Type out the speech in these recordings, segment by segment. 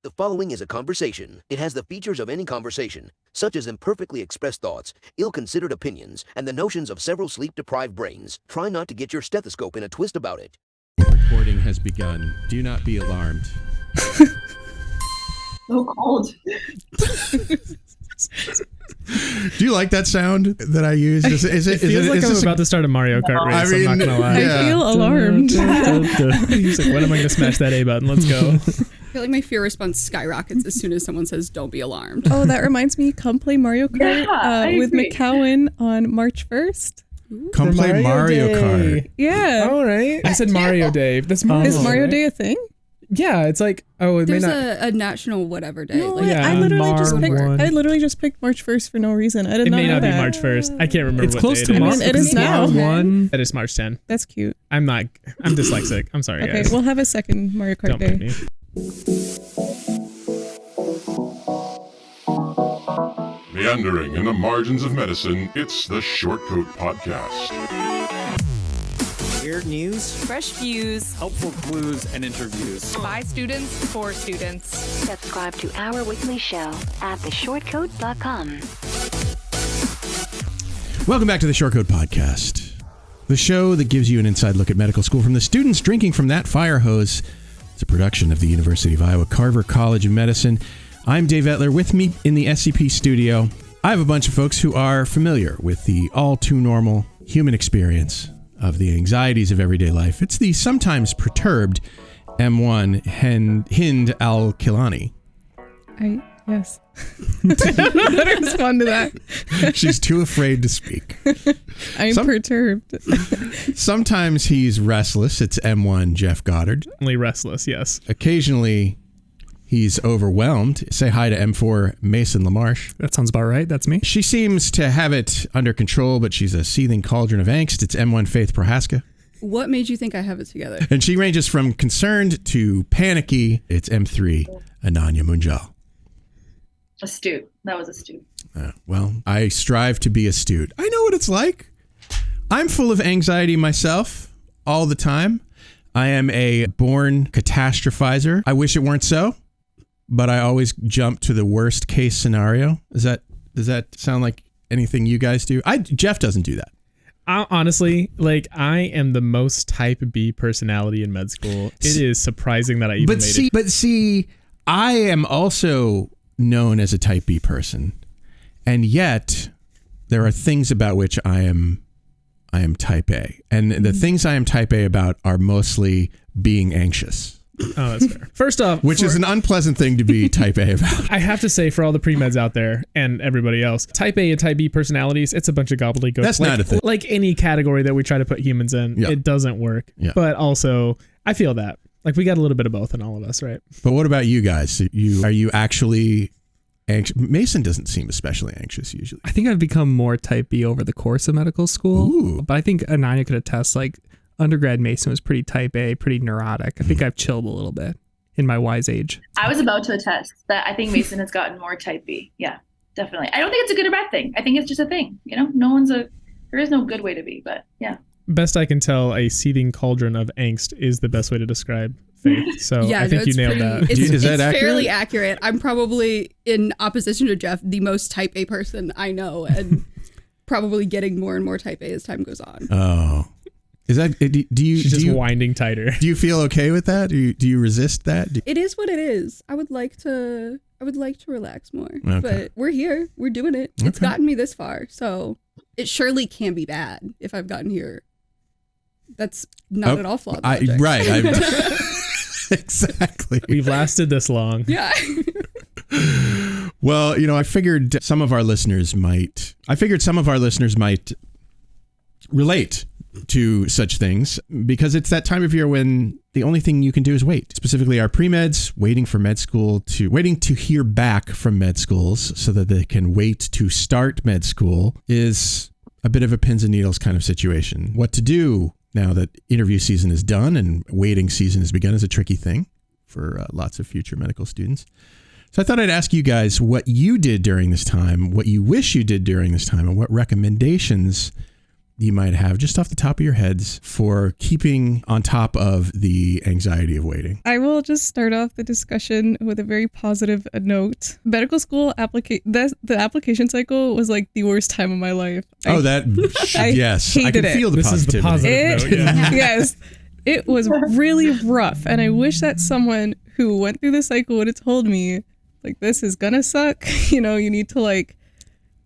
The following is a conversation. It has the features of any conversation, such as imperfectly expressed thoughts, ill-considered opinions, and the notions of several sleep-deprived brains. Try not to get your stethoscope in a twist about it. Recording has begun. Do not be alarmed. So cold. Do you like that sound that I use? It feels like I'm about to start a Mario Kart race. I'm not gonna lie. Yeah. I feel alarmed. He's like, when am I gonna smash that A button? Let's go. I feel like my fear response skyrockets as soon as someone says, "Don't be alarmed." Oh, that reminds me. Come play Mario Kart with McCowan on March 1st. Come play Mario Kart. Yeah. All right. I said Mario Day. That's Mario. Is Mario Day a thing? Yeah, it's like it There's may not. a national whatever day. No, like, Yeah. I Mar1. literally just picked March 1st for no reason. I did It not may know not be that. March 1st. I can't remember. It's what close date to it March. is. It is now. One. It is March 10. That's cute. I'm dyslexic. I'm sorry, Okay, guys. we'll have a second Mario Kart Don't Day. put me. Meandering in the margins of medicine, it's the Shortcoat Podcast. Weird news, Fresh views helpful clues, and interviews. by students for students. Subscribe to our weekly show at theshortcoat.com. Welcome back to the Shortcoat Podcast, the show that gives you an inside look at medical school from the students drinking from that fire hose. It's a production of the University of Iowa Carver College of Medicine. I'm Dave Etler. With me in the SCP studio, I have a bunch of folks who are familiar with the all too normal human experience of the anxieties of everyday life. It's the sometimes perturbed M1 Hind Al-Kilani. Yes. I don't know how to respond to that. She's too afraid to speak. I'm perturbed. Sometimes he's restless. It's M1 Jeff Goddard. Only restless, yes. Occasionally, he's overwhelmed. Say hi to M4 Mason LaMarche. That sounds about right. That's me. She seems to have it under control, but she's a seething cauldron of angst. It's M1 Faith Prohaska. what made you think I have it together? And she ranges from concerned to panicky. It's M3 Ananya Munjal. Astute. That was astute. Well, I strive to be astute. I know what it's like. I'm full of anxiety myself all the time. I am a born catastrophizer. I wish it weren't so, but I always jump to the worst case scenario. Does that sound like anything you guys do? Jeff doesn't do that. Honestly, I am the most type B personality in med school. It is surprising that I even made it. But see, I am also known as a type B person, and yet there are things about which I am type A, and the things I am type A about are mostly being anxious. Oh, that's fair. First off, which is an unpleasant thing to be type A about. I have to say, for all the pre-meds out there and everybody else, type A and type B personalities, it's a bunch of gobbledygook. That's not a thing. Like any category that we try to put humans in, It doesn't work. Yeah. But also, I feel that. We got a little bit of both in all of us, right? But what about you guys? Are you actually anxious? Mason doesn't seem especially anxious usually. I think I've become more type B over the course of medical school. Ooh. But I think Ananya could attest, undergrad Mason was pretty type A, pretty neurotic. I think I've chilled a little bit in my wise age. I was about to attest that I think Mason has gotten more type B. Yeah, definitely. I don't think it's a good or bad thing. I think it's just a thing. There is no good way to be, but yeah. Best I can tell, a seething cauldron of angst is the best way to describe Faith. So I think you nailed that. Is that accurate? Fairly accurate. I'm probably, in opposition to Jeff, the most type A person I know, and probably getting more and more type A as time goes on. Oh. Is that, She's just winding tighter. Do you feel okay with that? Do you resist that? It is what it is. I would like to relax more, Okay. but we're here. We're doing it. It's gotten me this far, so it surely can be bad if I've gotten here. That's not at all flawed logic. Right. Exactly. We've lasted this long. Yeah. Well, I figured some of our listeners might relate to such things, because it's that time of year when the only thing you can do is wait. Specifically, our pre-meds waiting to hear back from med schools so that they can wait to start med school is a bit of a pins and needles kind of situation. What to do now that interview season is done and waiting season has begun is a tricky thing for lots of future medical students. So I thought I'd ask you guys what you did during this time, what you wish you did during this time, and what recommendations you might have just off the top of your heads for keeping on top of the anxiety of waiting? I will just start off the discussion with a very positive note. Medical school the application cycle was like the worst time of my life. Yes, I can feel the this positivity. Is the positive note, yeah. Yes, it was really rough, and I wish that someone who went through the cycle would have told me, like, this is gonna suck. You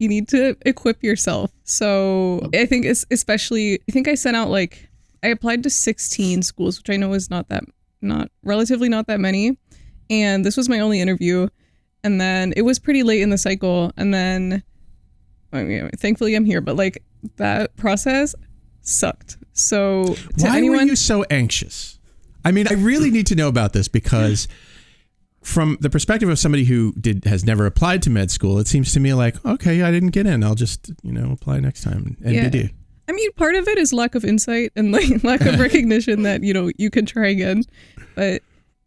need to equip yourself. So I think I sent out I applied to 16 schools, which I know is not relatively not that many. And this was my only interview. And then it was pretty late in the cycle. And then, thankfully I'm here, but that process sucked. So why were you so anxious? I mean, I really need to know about this because from the perspective of somebody who has never applied to med school, it seems to me like, okay, I didn't get in. I'll just, apply next time. NBD. I mean, part of it is lack of insight and lack of recognition that, you can try again. But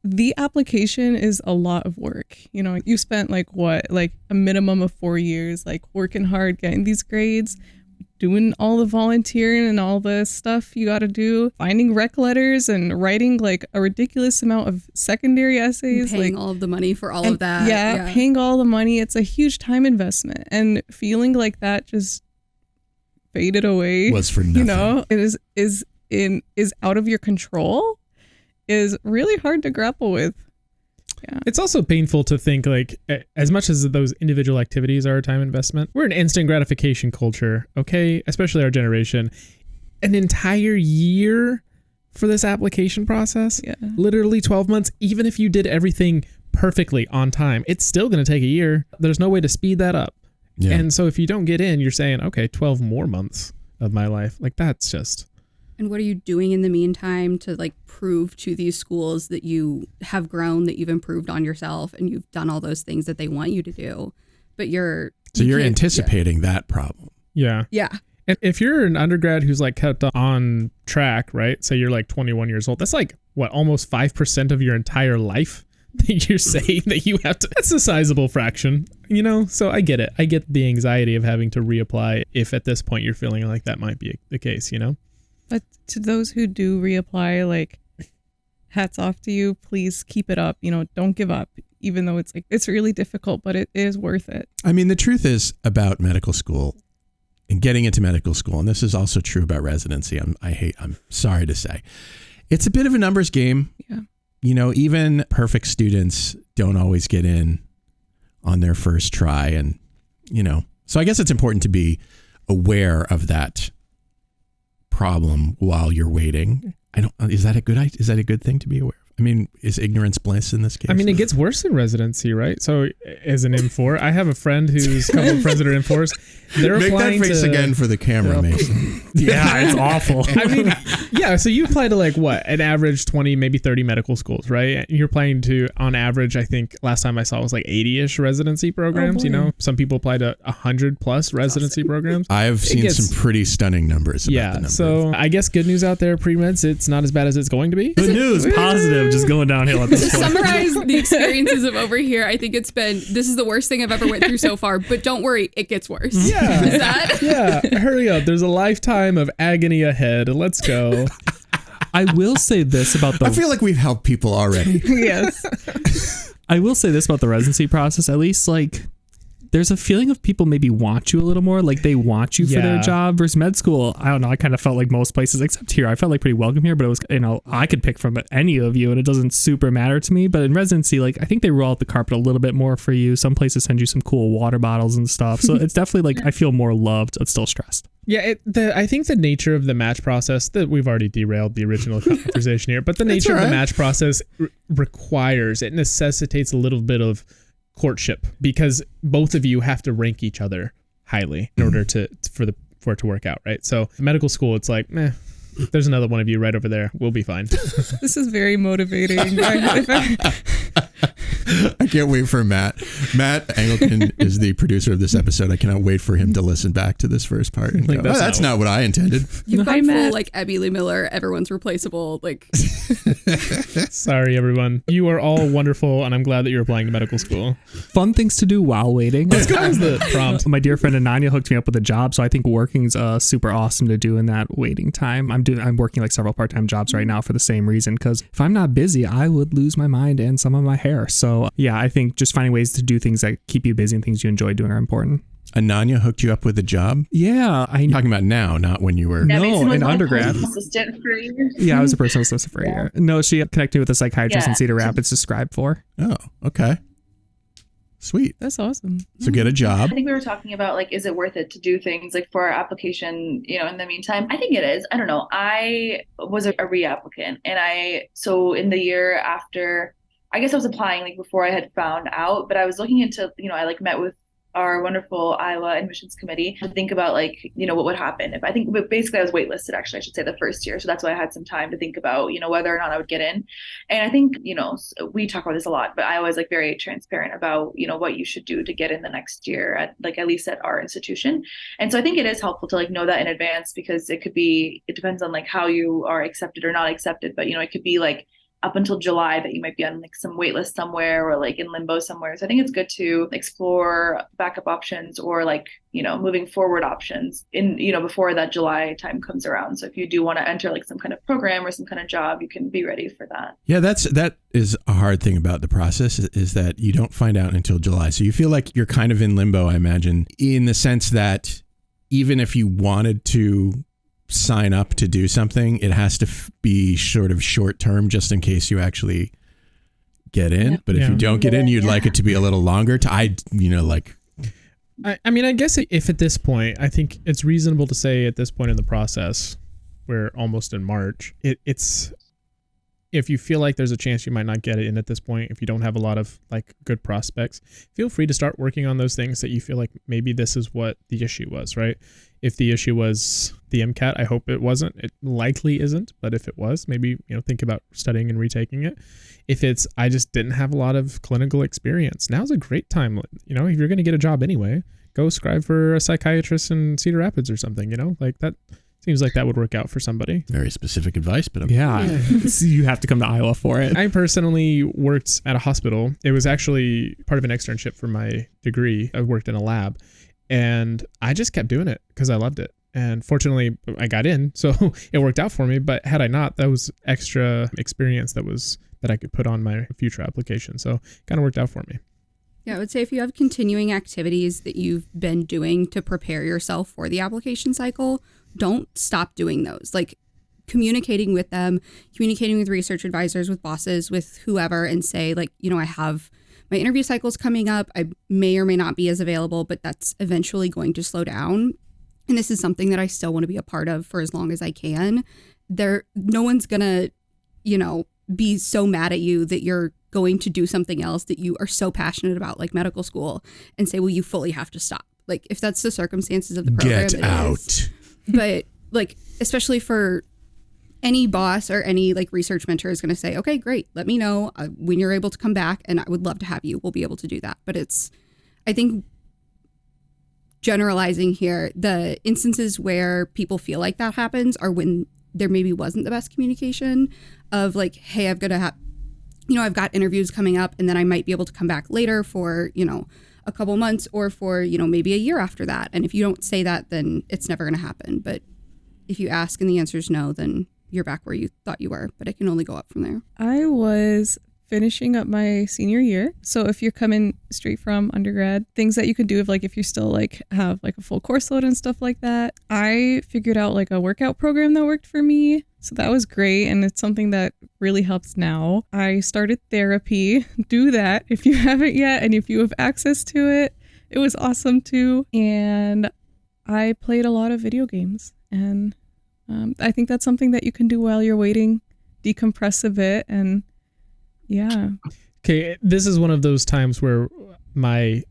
the application is a lot of work. You spent a minimum of 4 years, working hard, getting these grades, doing all the volunteering and all the stuff you got to do, finding rec letters and writing a ridiculous amount of secondary essays, paying all of the money for all of that. Yeah, paying all the money. It's a huge time investment, and feeling like that just faded away was for nothing. It is out of your control is really hard to grapple with. Yeah. It's also painful to think as much as those individual activities are a time investment, we're an instant gratification culture, okay? Especially our generation. An entire year for this application process, literally 12 months, even if you did everything perfectly on time, it's still going to take a year. There's no way to speed that up. Yeah. And so if you don't get in, you're saying, okay, 12 more months of my life. That's just... And what are you doing in the meantime to prove to these schools that you have grown, that you've improved on yourself, and you've done all those things that they want you to do? But you're anticipating that problem. Yeah. Yeah. And if you're an undergrad who's kept on track, right? Say you're 21 years old. That's almost 5% of your entire life that you're saying that you have to. That's a sizable fraction, So I get it. I get the anxiety of having to reapply if at this point you're feeling like that might be the case, But to those who do reapply, hats off to you. Please keep it up. Don't give up, even though it's really difficult, but it is worth it. I mean, the truth is about medical school and getting into medical school, and this is also true about residency. I'm sorry to say, it's a bit of a numbers game. Yeah. Even perfect students don't always get in on their first try. And, so I guess it's important to be aware of that problem while you're waiting. Is that a good thing to be aware of? I mean, is ignorance bliss in this case? I mean, it gets worse in residency, right? So as an M4, I have a friend who's a couple of friends that are M4s. They're Make applying that face again for the camera, Mason. Yeah, it's awful. I mean, yeah, so you apply to an average 20, maybe 30 medical schools, right? And you're applying to, on average, I think last time I saw was 80-ish residency programs, Some people apply to 100 plus residency programs. I've seen some pretty stunning numbers about the numbers. So I guess good news out there, pre-meds, it's not as bad as it's going to be. Good news, positive, just going downhill at this To point. summarize the experiences of over here, I think this is the worst thing I've ever went through so far, but don't worry, it gets worse. Yeah. Is that? Yeah, hurry up. There's a lifetime of agony ahead. Let's go. I will say this about I feel like we've helped people already. Yes. I will say this about the residency process, at least there's a feeling of people maybe want you a little more, they want you for their job versus med school. I don't know. I kind of felt like most places, except here, I felt pretty welcome here, but it was, I could pick from any of you and it doesn't super matter to me. But in residency, I think they roll out the carpet a little bit more for you. Some places send you some cool water bottles and stuff. So it's definitely I feel more loved, but still stressed. Yeah, I think the nature of the match process, that we've already derailed the original conversation here, but the nature of the match process it necessitates a little bit of courtship because both of you have to rank each other highly in order for it to work out, right? So medical school, it's there's another one of you right over there. We'll be fine. This is very motivating. I can't wait for Matt Matt Anglican is the producer of this episode. I cannot wait for him to listen back to this first part and go, that's not what I intended. You've gone full like Abby Lee Miller, everyone's replaceable. Like, sorry, everyone. You are all wonderful, and I'm glad that you're applying to medical school. Fun things to do while waiting. Let's go with the prompt. My dear friend Ananya hooked me up with a job, so I think working's super awesome to do in that waiting time. I'm working like several part-time jobs right now for the same reason, because if I'm not busy, I would lose my mind and some of my hair. So yeah, I think just finding ways to do things that keep you busy and things you enjoy doing are important. Ananya hooked you up with a job? Yeah. I'm talking about now, not when you were... in undergrad. Assistant for a year. Yeah, I was a personal assistant for a year. No, she connected me with a psychiatrist in Cedar Rapids to scribe for. Oh, okay. Sweet. That's awesome. So get a job. I think we were talking about like, is it worth it to do things like for our application, in the meantime? I think it is. I don't know. I was a reapplicant, and so in the year after, I guess I was applying like before I had found out, but I was looking into, I like met with our wonderful Iowa admissions committee to think about like, what would happen if basically I was waitlisted, actually, I should say, the first year. So that's why I had some time to think about, whether or not I would get in. And I think, we talk about this a lot, but I was like very transparent about, what you should do to get in the next year at least at our institution. And so I think it is helpful to like know that in advance, because it depends on like how you are accepted or not accepted, but it could be like up until July that you might be on like some wait list somewhere or like in limbo somewhere. So I think it's good to explore backup options or like, moving forward options in, before that July time comes around. So if you do want to enter like some kind of program or some kind of job, you can be ready for that. Yeah, that is a hard thing about the process, is that you don't find out until July. So you feel like you're kind of in limbo, I imagine, in the sense that even if you wanted to sign up to do something, it has to be sort of short term, just in case you actually get in. But if you don't get in, you'd like it to be a little longer. I mean, I guess if at this point, I think it's reasonable to say at this point in the process, we're almost in March, it's if you feel like there's a chance you might not get it in at this point, if you don't have a lot of like good prospects, feel free to start working on those things that you feel like maybe this is what the issue was, right? If the issue was the MCAT, I hope it wasn't. It likely isn't, but if it was, maybe, think about studying and retaking it. If it's, I just didn't have a lot of clinical experience, now's a great time. If you're going to get a job anyway, go scribe for a psychiatrist in Cedar Rapids or something, like that. Seems like that would work out for somebody. Very specific advice, but So you have to come to Iowa for it. I personally worked at a hospital. It was actually part of an externship for my degree. I worked in a lab, and I just kept doing it because I loved it. And fortunately, I got in, so it worked out for me. But had I not, that was extra experience that I could put on my future application. So kind of worked out for me. Yeah, I would say if you have continuing activities that you've been doing to prepare yourself for the application cycle, don't stop doing those. Like communicating with them, communicating with research advisors, with bosses, with whoever, and say like, I have my interview cycles coming up. I may or may not be as available, but that's eventually going to slow down. And this is something that I still want to be a part of for as long as I can. No one's gonna, be so mad at you that you're going to do something else that you are so passionate about, like medical school, and say, well, you fully have to stop. Like if that's the circumstances of the program, get out. But like, especially for any boss or any like research mentor is going to say, okay, great. Let me know when you're able to come back, and I would love to have you. We'll be able to do that. But I think generalizing here, the instances where people feel like that happens are when there maybe wasn't the best communication of like, hey, I've got interviews coming up, and then I might be able to come back later for, a couple months or for, maybe a year after that. And if you don't say that, then it's never going to happen. But if you ask and the answer is no, then you're back where you thought you were, but it can only go up from there. I was finishing up my senior year. So if you're coming straight from undergrad, things that you can do if you still have a full course load and stuff like that. I figured out a workout program that worked for me. So that was great. And it's something that really helps now. I started therapy. Do that if you haven't yet. And if you have access to it, it was awesome too. And I played a lot of video games. And I think that's something that you can do while you're waiting, decompress a bit, and yeah. Okay, this is one of those times where my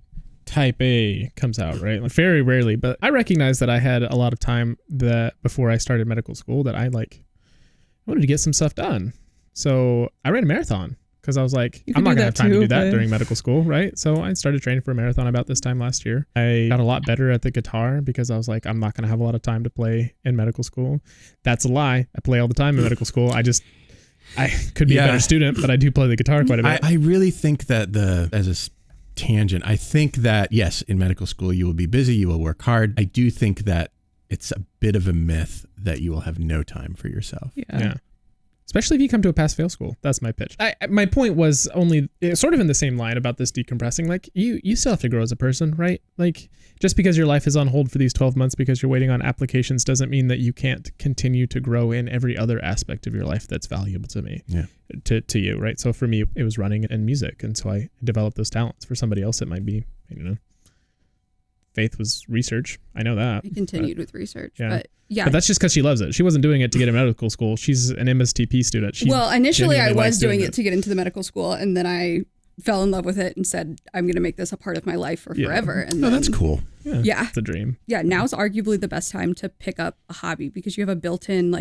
type A comes out, right? Like very rarely, but I recognize that I had a lot of time that before I started medical school that I wanted to get some stuff done. So I ran a marathon because I was like, You I'm could not do going to have that time to too, do that but- during medical school, right? So I started training for a marathon about this time last year. I got a lot better at the guitar because I was like, I'm not going to have a lot of time to play in medical school. That's a lie. I play all the time in medical school. I could be a better student, but I do play the guitar quite a bit. I really think that as a tangent, I think that, yes, in medical school, you will be busy, you will work hard. I do think that it's a bit of a myth that you will have no time for yourself. Yeah. Especially if you come to a pass-fail school. That's my pitch. My point was only sort of in the same line about this decompressing. Like, you still have to grow as a person, right? Like, just because your life is on hold for these 12 months because you're waiting on applications doesn't mean that you can't continue to grow in every other aspect of your life that's valuable to me, to you, right? So for me, it was running and music. And so I developed those talents. For somebody else, it might be, Faith was research. I know that. I continued with research. Yeah. But yeah. But that's just because she loves it. She wasn't doing it to get into medical school. She's an MSTP student. She initially I genuinely was likes doing it to get into the medical school, and then I fell in love with it and said, I'm going to make this a part of my life for forever. And that's cool. Yeah. It's a dream. Yeah. Now's arguably the best time to pick up a hobby because you have a built-in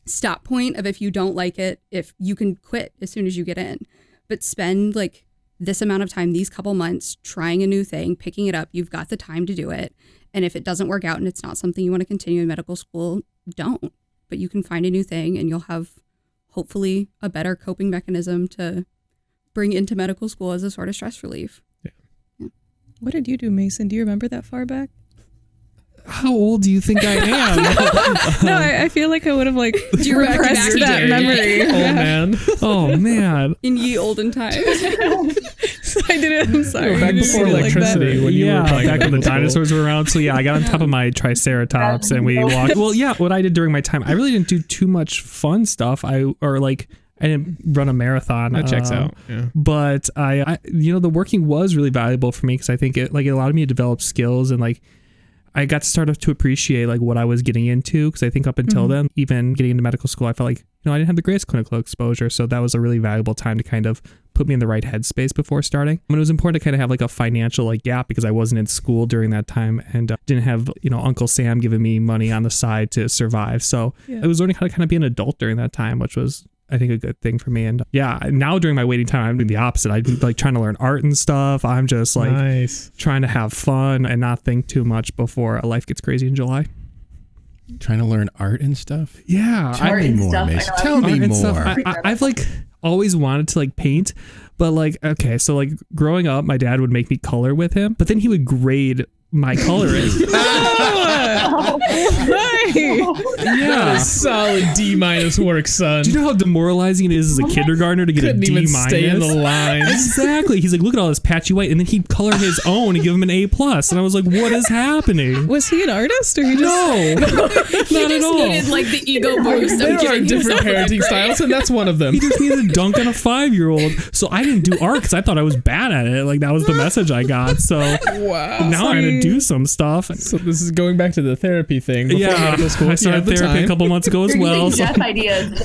stop point of if you don't like it, if you can quit as soon as you get in, but spend this amount of time, these couple months, trying a new thing, picking it up. You've got the time to do it. And if it doesn't work out and it's not something you want to continue in medical school, don't. But you can find a new thing and you'll have hopefully a better coping mechanism to bring into medical school as a sort of stress relief. Yeah. What did you do, Mason? Do you remember that far back? How old do you think I am? No, I feel like I would have Do you repressed that memory. Oh man. Oh man. In ye olden times. I did it. I'm sorry. Back before electricity, when you were playing back when the medical school. dinosaurs were around. So yeah, I got on top of my triceratops and we walked. Well, yeah, what I did during my time, I really didn't do too much fun stuff. I didn't run a marathon. That checks out. Yeah. But I the working was really valuable for me because I think it allowed me to develop skills and I got to start to appreciate what I was getting into because I think up until then, even getting into medical school, I felt like I didn't have the greatest clinical exposure, so that was a really valuable time to kind of put me in the right headspace before starting. It was important to kind of have a financial gap because I wasn't in school during that time and didn't have Uncle Sam giving me money on the side to survive. So I was learning how to kind of be an adult during that time, which was I think a good thing for me. And now during my waiting time, I'm doing the opposite. I'm trying to learn art and stuff. I'm just trying to have fun and not think too much before life gets crazy in July. Trying to learn art and stuff? Yeah. Tell me more, Mason. Tell me more. I've always wanted to paint, but okay, so growing up, my dad would make me color with him, but then he would grade my coloring. Yeah, solid D- work, son. Do you know how demoralizing it is as a kindergartner to get a D-? Couldn't even stay in the lines. Exactly. He's like, look at all this patchy white, and then he'd color his own and give him an A+. And I was like, what is happening? Was he an artist or he just not at all. Needed the ego boost. There are different parenting styles, and that's one of them. He just needed to dunk on a 5-year-old. So I didn't do art because I thought I was bad at it. That was the message I got. So wow. Now I'm going to do some stuff. So this is going back to the therapy thing. Before medical school, I started therapy a couple months ago as well. Jeff ideas.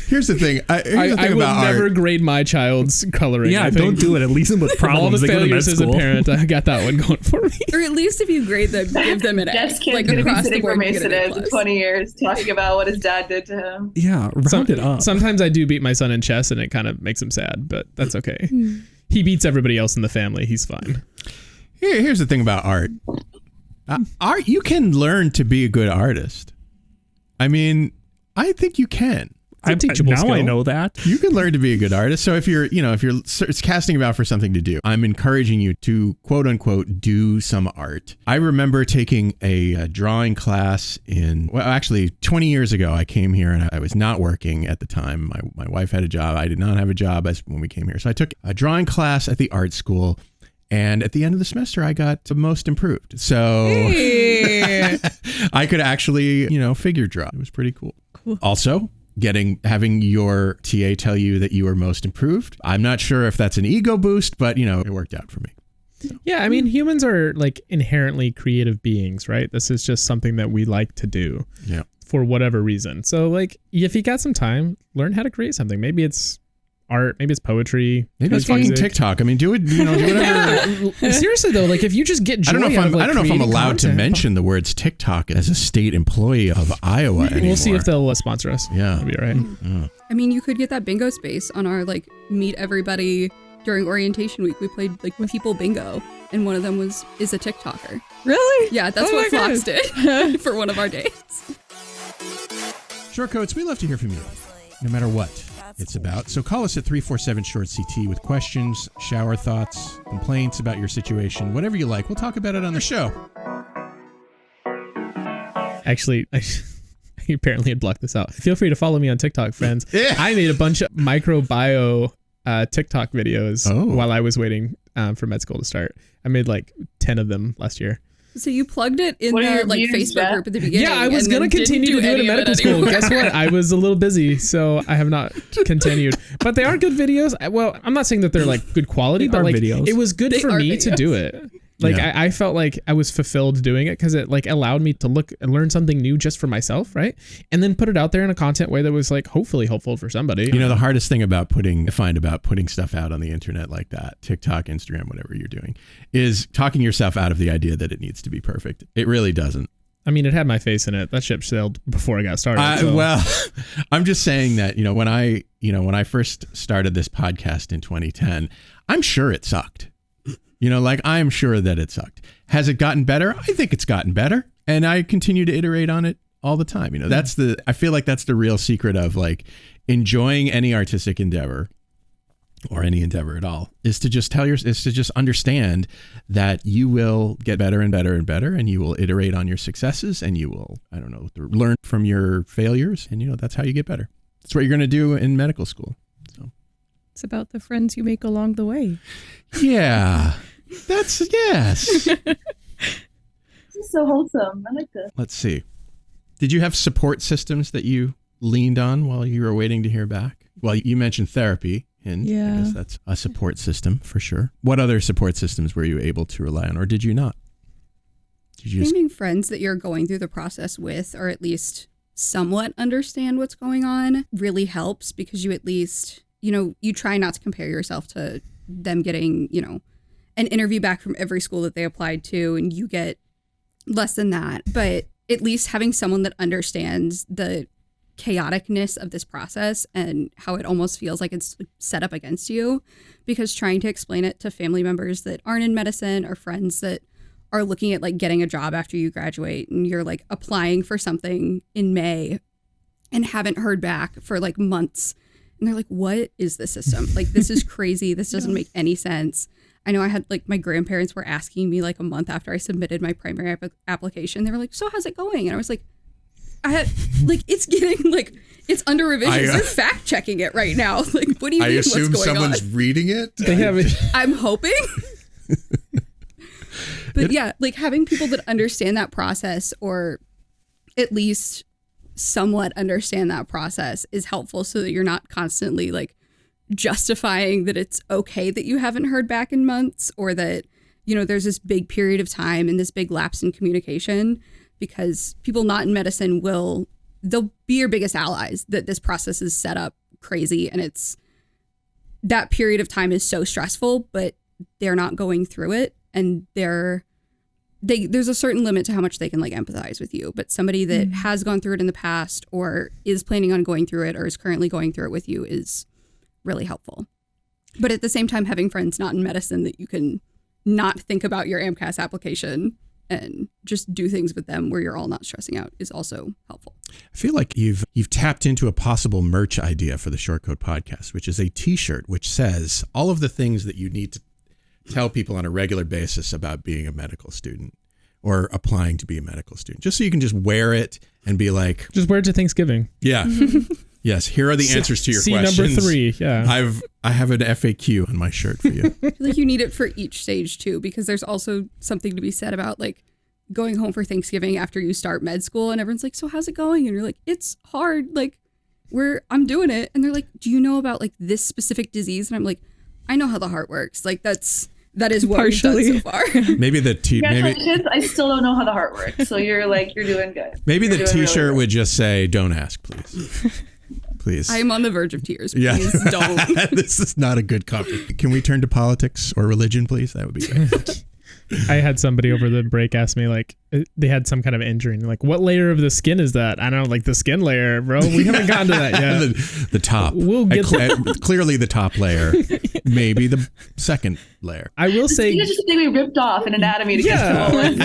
Here's the thing. I will never grade my child's coloring. Yeah, don't do it. At least with problems. All the they failures as a parent, I got that one going for me. Or at least if you grade them, give them an A. Jeff's kid's going to be sitting where Mason is in 20 years talking about what his dad did to him. Yeah, round it up. Sometimes I do beat my son in chess and it kind of makes him sad, but that's okay. He beats everybody else in the family. He's fine. Here's the thing about art. Art, you can learn to be a good artist. I mean, I think you can. It's a teachable skill. I know that. You can learn to be a good artist. So if you're casting about for something to do, I'm encouraging you to quote unquote do some art. I remember taking a drawing class actually 20 years ago. I came here and I was not working at the time. My wife had a job. I did not have a job when we came here. So I took a drawing class at the art school. And at the end of the semester, I got the most improved. So I could actually, figure draw. It was pretty cool. Also, having your TA tell you that you were most improved. I'm not sure if that's an ego boost, but it worked out for me. So. Yeah, I mean, humans are inherently creative beings, right? This is just something that we like to do. Yeah. For whatever reason. So if you got some time, learn how to create something. Maybe it's art, maybe it's poetry, maybe it's fucking TikTok. I mean, do it. Do whatever. Yeah. Seriously though, like if you just get joy I don't know if I'm allowed to content. mention the words TikTok as a state employee of Iowa anymore. We'll see if they'll sponsor us. Yeah, that'll be all right. I mean, you could get that bingo space on our like meet everybody during orientation week. We played like people bingo, and one of them is a TikToker. Really? Yeah, that's what Fox did for one of our days. Shortcoats, we love to hear from you, no matter what it's about. So call us at 347-SHORT-CT with questions, shower thoughts, complaints about your situation, whatever you like. We'll talk about it on the show. Actually, I apparently had blocked this out. Feel free to follow me on TikTok, friends. Yeah. I made a bunch of microbio TikTok videos while I was waiting for med school to start. I made like 10 of them last year. So you plugged it in the like Facebook group at the beginning. Yeah, I was going to continue to do it in medical school. Guess what? I was a little busy, so I have not continued. But they are good videos. Well, I'm not saying that they're like good quality, but like videos. It was good for me to do it. Like I felt like I was fulfilled doing it because it like allowed me to look and learn something new just for myself, right? And then put it out there in a content way that was like hopefully helpful for somebody. You know, the hardest thing about putting stuff out on the internet like that, TikTok, Instagram, whatever you're doing, is talking yourself out of the idea that it needs to be perfect. It really doesn't. I mean, it had my face in it. That ship sailed before I got started. So. Well, I'm just saying that, when I first started this podcast in 2010, I'm sure it sucked. I'm sure that it sucked. Has it gotten better? I think it's gotten better. And I continue to iterate on it all the time. I feel like that's the real secret of like enjoying any artistic endeavor or any endeavor at all is to just understand that you will get better and better and better. And you will iterate on your successes and you will, learn from your failures. And, that's how you get better. That's what you're going to do in medical school. So it's about the friends you make along the way. Yeah. Yes. This is so wholesome. I like this. Let's see. Did you have support systems that you leaned on while you were waiting to hear back? Well, you mentioned therapy, and I guess that's a support system for sure. What other support systems were you able to rely on, or did you not? Finding friends that you're going through the process with, or at least somewhat understand what's going on, really helps because you at least, you try not to compare yourself to them getting, an interview back from every school that they applied to, and you get less than that. But at least having someone that understands the chaoticness of this process and how it almost feels like it's set up against you, because trying to explain it to family members that aren't in medicine or friends that are looking at like getting a job after you graduate and you're like applying for something in May and haven't heard back for like months. And they're like, what is this system? Like, this is crazy. This doesn't make any sense. I know I had like my grandparents were asking me like a month after I submitted my primary application. They were like, so how's it going? And I was like, it's getting like, it's under revision. They're fact checking it right now. Like, what do you mean? I assume what's going someone's on? reading it. They have it. I'm hoping. But yeah, like having people that understand that process or at least somewhat understand that process is helpful so that you're not constantly like justifying that it's okay that you haven't heard back in months or that, there's this big period of time and this big lapse in communication, because people not in medicine they'll be your biggest allies, that this process is set up crazy and it's that period of time is so stressful, but they're not going through it. And there's a certain limit to how much they can like empathize with you. But somebody that has gone through it in the past or is planning on going through it or is currently going through it with you is really helpful. But at the same time, having friends not in medicine that you can not think about your AMCAS application and just do things with them where you're all not stressing out is also helpful. I feel like you've tapped into a possible merch idea for the Short Code podcast, which is a t-shirt which says all of the things that you need to tell people on a regular basis about being a medical student or applying to be a medical student, just so you can just wear it and be like, just wear it to Thanksgiving. Yeah. Yes. Here are the answers to your questions. Number 3. Yeah. I have an FAQ on my shirt for you. I feel like you need it for each stage too, because there's also something to be said about like going home for Thanksgiving after you start med school and everyone's like, so how's it going? And you're like, it's hard. Like I'm doing it. And they're like, do you know about like this specific disease? And I'm like, I know how the heart works. Like that is what we've done so far. Maybe I still don't know how the heart works. So you're doing good. Maybe the t-shirt would just say, don't ask, please. Please. I am on the verge of tears. Yeah. Please don't. This is not a good conversation. Can we turn to politics or religion, please? That would be great. I had somebody over the break ask me, like, they had some kind of injury. And like, what layer of the skin is that? I don't know, like the skin layer, bro. We haven't gotten to that yet. the top. We'll get clearly the top layer. Maybe the second layer. I will say. It's just something we ripped off in anatomy to get to what was.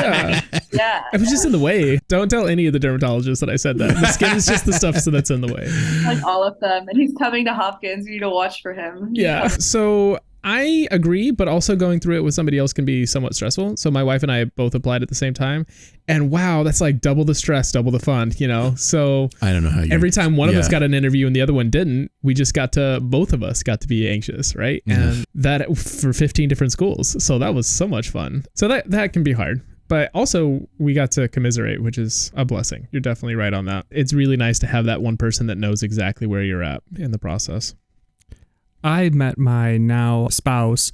Yeah. It was just in the way. Don't tell any of the dermatologists that I said that. The skin is just the stuff that's in the way. Like all of them. And he's coming to Hopkins. You need to watch for him. Yeah. So I agree, but also going through it with somebody else can be somewhat stressful. So my wife and I both applied at the same time. And wow, that's like double the stress, double the fun, you know? So I don't know how every time one of us got an interview and the other one didn't, both of us got to be anxious, right? And that for 15 different schools. So that was so much fun. So that can be hard. But also we got to commiserate, which is a blessing. You're definitely right on that. It's really nice to have that one person that knows exactly where you're at in the process. I met my now spouse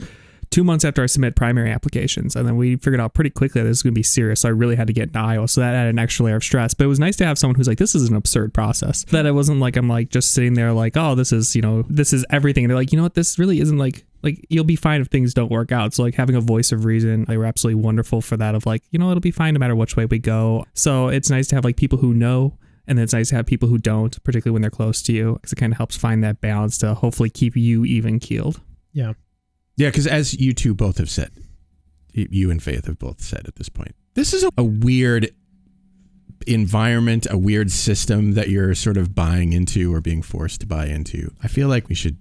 2 months after I submit primary applications, and then we figured out pretty quickly that this was going to be serious, so I really had to get into Iowa, so that added an extra layer of stress. But it was nice to have someone who's like, this is an absurd process, that it wasn't like I'm like just sitting there like, oh, this is everything, and they're like, you know what, this really isn't like you'll be fine if things don't work out. So like having a voice of reason, they were absolutely wonderful for that, of like, you know, it'll be fine no matter which way we go. So it's nice to have like people who know. And then it's nice to have people who don't, particularly when they're close to you, because it kind of helps find that balance to hopefully keep you even keeled. Yeah. Yeah, because as you two both have said, you and Faith have both said at this point, this is a weird environment, a weird system that you're sort of buying into or being forced to buy into. I feel like we should,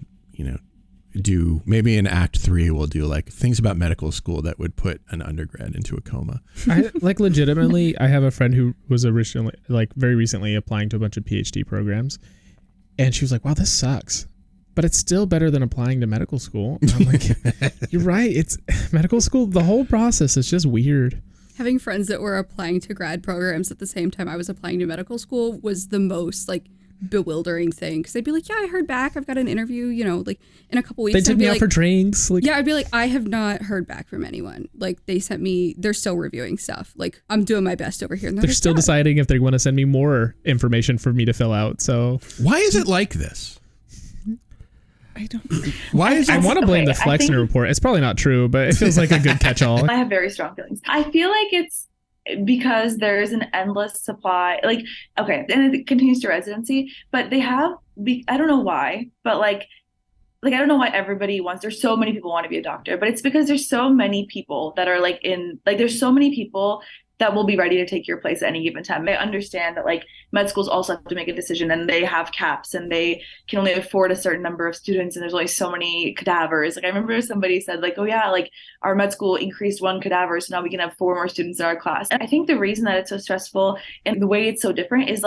do maybe in Act 3 we'll do like things about medical school that would put an undergrad into a coma. I legitimately, I have a friend who was originally very recently applying to a bunch of PhD programs, and she was like, wow, this sucks, but it's still better than applying to medical school. And I'm like, you're right. It's medical school. The whole process is just weird. Having friends that were applying to grad programs at the same time I was applying to medical school was the most bewildering thing, because they'd be like, yeah, I heard back, I've got an interview, in a couple weeks. They took me out for drinks. I'd be like, I have not heard back from anyone. They sent me, they're still reviewing stuff. I'm doing my best over here. And they're still deciding if they want to send me more information for me to fill out. So why is it like this? I don't. Why is it? I want to blame the Flexner report. It's probably not true, but it feels like a good catch-all. I have very strong feelings. I feel like it's because there's an endless supply, okay, and it continues to residency, but they have, I don't know why, but I don't know why everybody there's so many people want to be a doctor, but it's because there's so many people that are there's so many people that will be ready to take your place at any given time. I understand that med schools also have to make a decision, and they have caps, and they can only afford a certain number of students, and there's only so many cadavers. I remember somebody said oh yeah, our med school increased 1 cadaver, so now we can have 4 more students in our class. And I think the reason that it's so stressful and the way it's so different is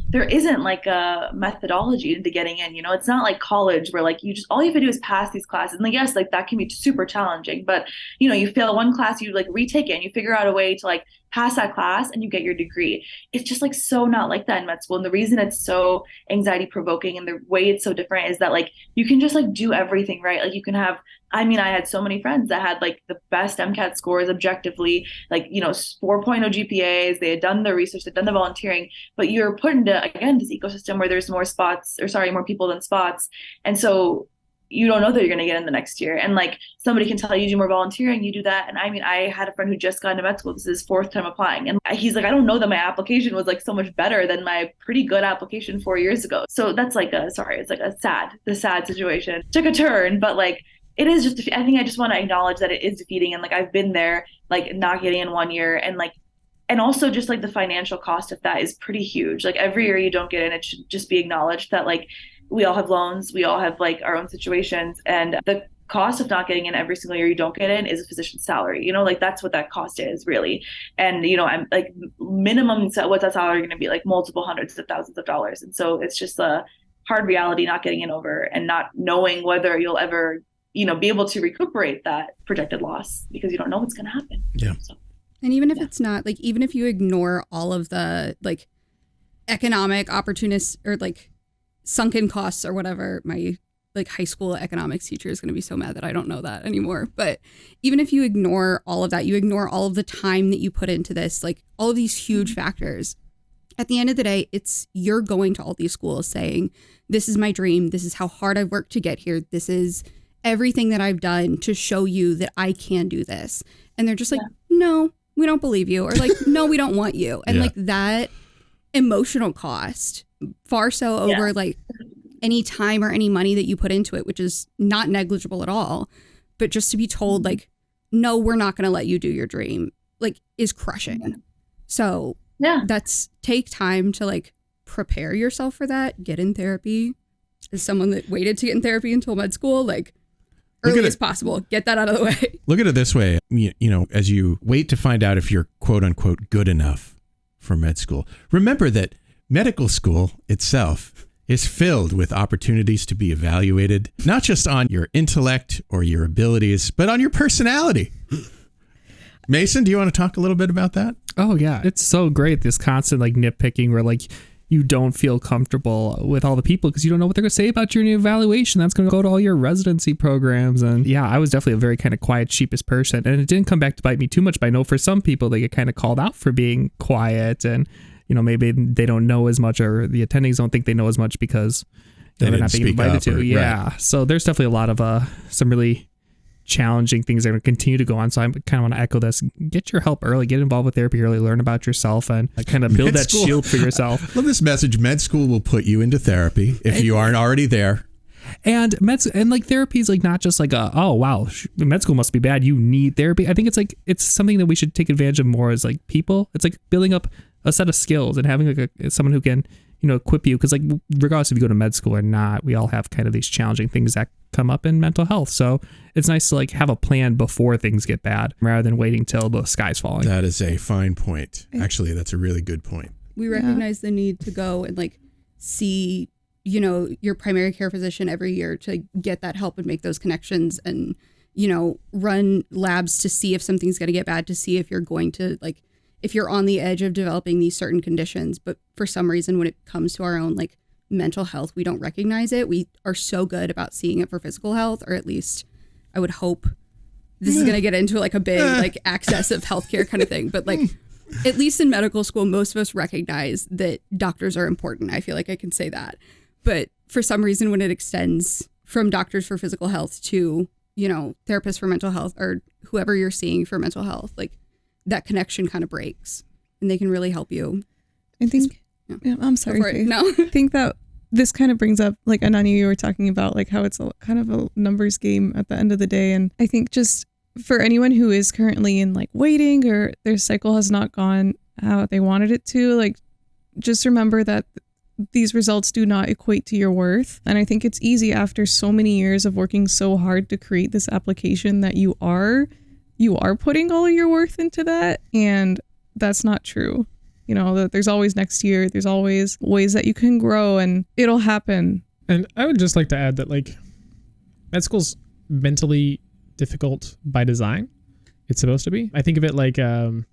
there isn't a methodology into getting in. It's not like college where you just all you have to do is pass these classes. And yes, that can be super challenging, but you fail one class, you retake it, and you figure out a way to pass that class and you get your degree. It's just so not like that in med school. And the reason it's so anxiety provoking and the way it's so different is that you can just do everything right. You can have, I had so many friends that had the best MCAT scores objectively, 4.0 GPAs. They had done the research, they'd done the volunteering, but you're put into, again, this ecosystem where there's more people than spots. And so you don't know that you're going to get in the next year. And somebody can tell you do more volunteering, you do that. And I had a friend who just got into med school. This is his 4th time applying. And he's like, I don't know that my application was so much better than my pretty good application 4 years ago. So that's the sad situation. Took a turn, but it is just, I think I just want to acknowledge that it is defeating. And I've been there, not getting in 1 year, and also just the financial cost of that is pretty huge. Every year you don't get in, it should just be acknowledged that we all have loans, we all have our own situations, and the cost of not getting in every single year you don't get in is a physician's salary. That's what that cost is really. And I'm minimum, what's that salary going to be? Multiple hundreds of thousands of dollars. And so it's just a hard reality not getting in over and not knowing whether you'll ever be able to recuperate that projected loss, because you don't know what's going to happen. Yeah. So, and even if it's not even if you ignore all of the economic opportunists or sunken costs or whatever, my high school economics teacher is going to be so mad that I don't know that anymore. But even if you ignore all of that, you ignore all of the time that you put into this, all of these huge factors, at the end of the day, you're going to all these schools saying, this is my dream. This is how hard I've worked to get here. This is everything that I've done to show you that I can do this. And they're just like, no, we don't believe you. Or like, no, we don't want you. And like that emotional cost, far so over like any time or any money that you put into it, which is not negligible at all. But just to be told like, no, we're not going to let you do your dream, like is crushing. So take time to like prepare yourself for that. Get in therapy. As someone that waited to get in therapy until med school, like early as possible, get that out of the way. Look at it this way. You know, as you wait to find out if you're quote unquote good enough for med school, remember that medical school itself is filled with opportunities to be evaluated, not just on your intellect or your abilities, but on your personality. Mason, do you want to talk a little bit about that? Oh, yeah. It's so great, this constant like nitpicking where like you don't feel comfortable with all the people because you don't know what they're going to say about your new evaluation. That's going to go to all your residency programs. And yeah, I was definitely a very kind of quiet, sheepish person. And it didn't come back to bite me too much, but I know for some people, they get kind of called out for being quiet and, you know, maybe they don't know as much or the attendings don't think they know as much because they're not being invited to. Yeah. So there's definitely a lot of some really challenging things that are going to continue to go on. So I kind of want to echo this. Get your help early. Get involved with therapy early. Learn about yourself and kind of build that shield for yourself. I love this message. Med school will put you into therapy if you aren't already there. And like therapy is like not just like oh wow, med school must be bad. You need therapy. I think it's like it's something that we should take advantage of more as like people. It's like building up a set of skills and having like someone who can, you know, equip you. Because like regardless if you go to med school or not, we all have kind of these challenging things that come up in mental health. So it's nice to like have a plan before things get bad rather than waiting till the sky's falling. That is a fine point. Actually, that's a really good point. We recognize the need to go and like see, you know, your primary care physician every year to get that help and make those connections and, you know, run labs to see if something's going to get bad, to see if you're going to like, if you're on the edge of developing these certain conditions. But for some reason, when it comes to our own like mental health, we don't recognize it. We are so good about seeing it for physical health, or at least I would hope. This is going to get into like a big like access of healthcare kind of thing. But like, at least in medical school, most of us recognize that doctors are important. I feel like I can say that. But for some reason, when it extends from doctors for physical health to, you know, therapists for mental health or whoever you're seeing for mental health, like that connection kind of breaks and they can really help you. I think, I'm sorry. No, I think that this kind of brings up, like Ananya, you were talking about like how it's kind of a numbers game at the end of the day. And I think just for anyone who is currently in like waiting or their cycle has not gone how they wanted it to, like just remember that these results do not equate to your worth. And I think it's easy after so many years of working so hard to create this application that you are putting all of your worth into that. And that's not true. You know, that there's always next year, there's always ways that you can grow and it'll happen. And I would just like to add that like med school's mentally difficult by design. It's supposed to be. I think of it like, I'll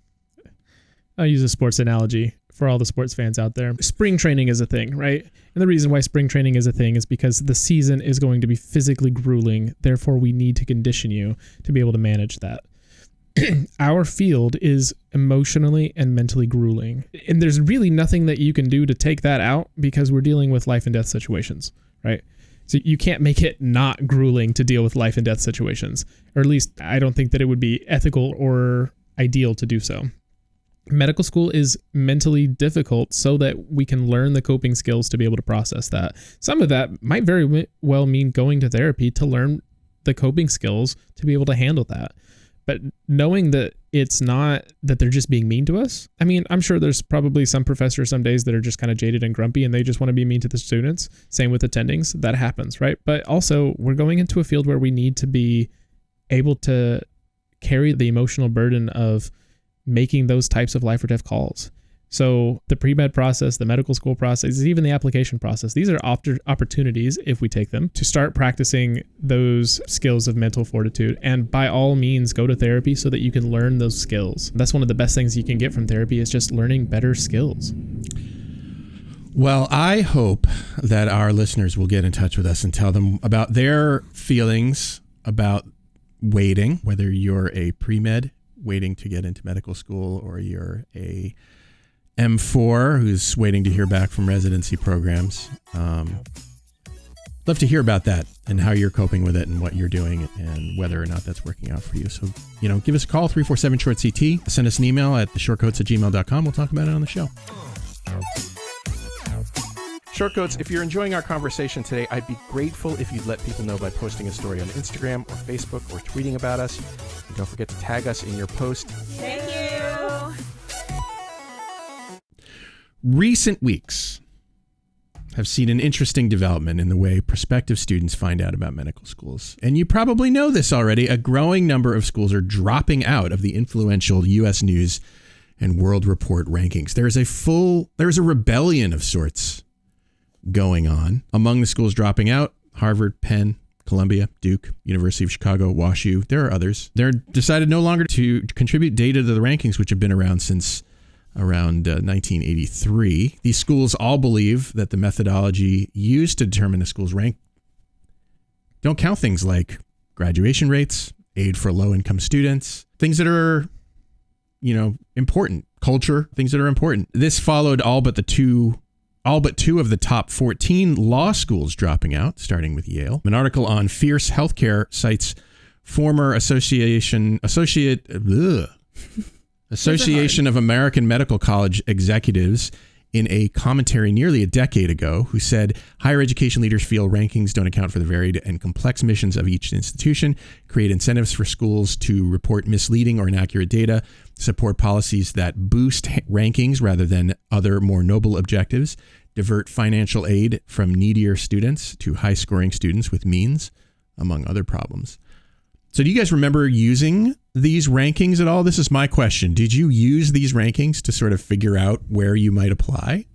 use a sports analogy for all the sports fans out there. Spring training is a thing, right? And the reason why spring training is a thing is because the season is going to be physically grueling. Therefore, we need to condition you to be able to manage that. Our field is emotionally and mentally grueling. And there's really nothing that you can do to take that out because we're dealing with life and death situations, right? So you can't make it not grueling to deal with life and death situations. Or at least I don't think that it would be ethical or ideal to do so. Medical school is mentally difficult so that we can learn the coping skills to be able to process that. Some of that might very well mean going to therapy to learn the coping skills to be able to handle that. But knowing that it's not that they're just being mean to us. I mean, I'm sure there's probably some professors some days that are just kind of jaded and grumpy and they just want to be mean to the students. Same with attendings. That happens, right? But also we're going into a field where we need to be able to carry the emotional burden of making those types of life or death calls. So the pre-med process, the medical school process, even the application process, these are opportunities, if we take them, to start practicing those skills of mental fortitude. And by all means, go to therapy so that you can learn those skills. That's one of the best things you can get from therapy is just learning better skills. Well, I hope that our listeners will get in touch with us and tell them about their feelings about waiting, whether you're a pre-med waiting to get into medical school or you're a M4, who's waiting to hear back from residency programs. Love to hear about that and how you're coping with it and what you're doing and whether or not that's working out for you. So, give us a call, 347-SHORT-CT. Send us an email at theshortcoats@gmail.com. We'll talk about it on the show. Shortcoats, if you're enjoying our conversation today, I'd be grateful if you'd let people know by posting a story on Instagram or Facebook or tweeting about us. And don't forget to tag us in your post. Thank you. Recent weeks have seen an interesting development in the way prospective students find out about medical schools. And you probably know this already. A growing number of schools are dropping out of the influential U.S. News and World Report rankings. There is a rebellion of sorts going on. Among the schools dropping out, Harvard, Penn, Columbia, Duke, University of Chicago, WashU. There are others. They're decided no longer to contribute data to the rankings, which have been around since around 1983. These schools all believe that the methodology used to determine a school's rank don't count things like graduation rates, aid for low-income students, things that are, important, culture, things that are important. This followed all but two of the top 14 law schools dropping out, starting with Yale. An article on Fierce Healthcare cites former Association of American Medical College executives in a commentary nearly a decade ago who said higher education leaders feel rankings don't account for the varied and complex missions of each institution, create incentives for schools to report misleading or inaccurate data, support policies that boost rankings rather than other more noble objectives, divert financial aid from needier students to high-scoring students with means, among other problems. So do you guys remember using these rankings at all? This is my question. Did you use these rankings to sort of figure out where you might apply?